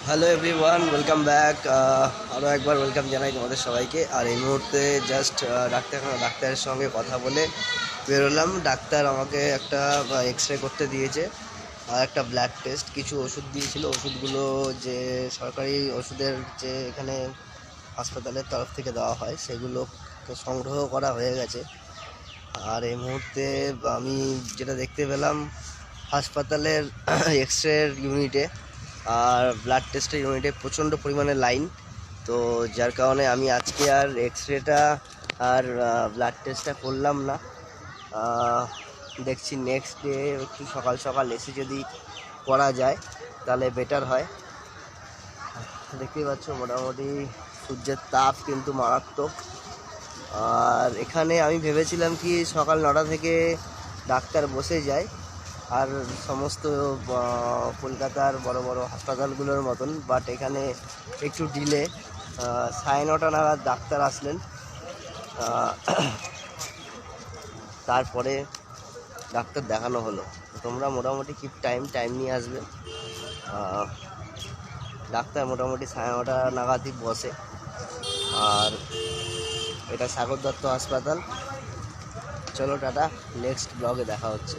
Hello everyone, welcome back. আরও একবার welcome জানাই তোমাদের সবাইকে। আর এই মুহূর্তে জাস্ট ডাক্তারের সঙ্গে কথা বলে বেরোলাম। ডাক্তার আমাকে একটা এক্স রে করতে দিয়েছে আর একটা ব্লাড টেস্ট, কিছু ওষুধ দিয়েছিল। ওষুধগুলো যে সরকারি ওষুধের যে এখানে হাসপাতালের তরফ থেকে দেওয়া হয় সেগুলো সংগ্রহ করা হয়ে গেছে। আর এই মুহূর্তে আমি যেটা দেখতে পেলাম, হাসপাতালের এক্স রের ইউনিটে আর ব্লাড টেস্টের ইউনিটে প্রচণ্ড পরিমাণে লাইন। তো যার কারণে আমি আজকে আর এক্স রেটা আর ব্লাড টেস্টটা করলাম না। দেখছি নেক্সট ডে একটু সকাল সকাল এসে যদি করা যায় তাহলে বেটার হয়। দেখতেই পাচ্ছ মোটামুটি সূর্যের তাপ কিন্তু মারাত্মক। আর এখানে আমি ভেবেছিলাম কি সকাল 9টা থেকে ডাক্তার বসে যায়, আর সমস্ত কলকাতার বড় বড় হাসপাতালগুলোর মতন, বাট এখানে একটু ডিলে। 9:30 নাগাদ ডাক্তার আসলেন। তারপরে ডাক্তার দেখানো হলো। তোমরা মোটামুটি কি টাইম নিয়ে আসবে। ডাক্তার মোটামুটি 9:30 নাগাদই বসে। আর এটা সাগর দত্ত হাসপাতাল। চলো টাটা, নেক্সট ব্লগে দেখা হচ্ছে।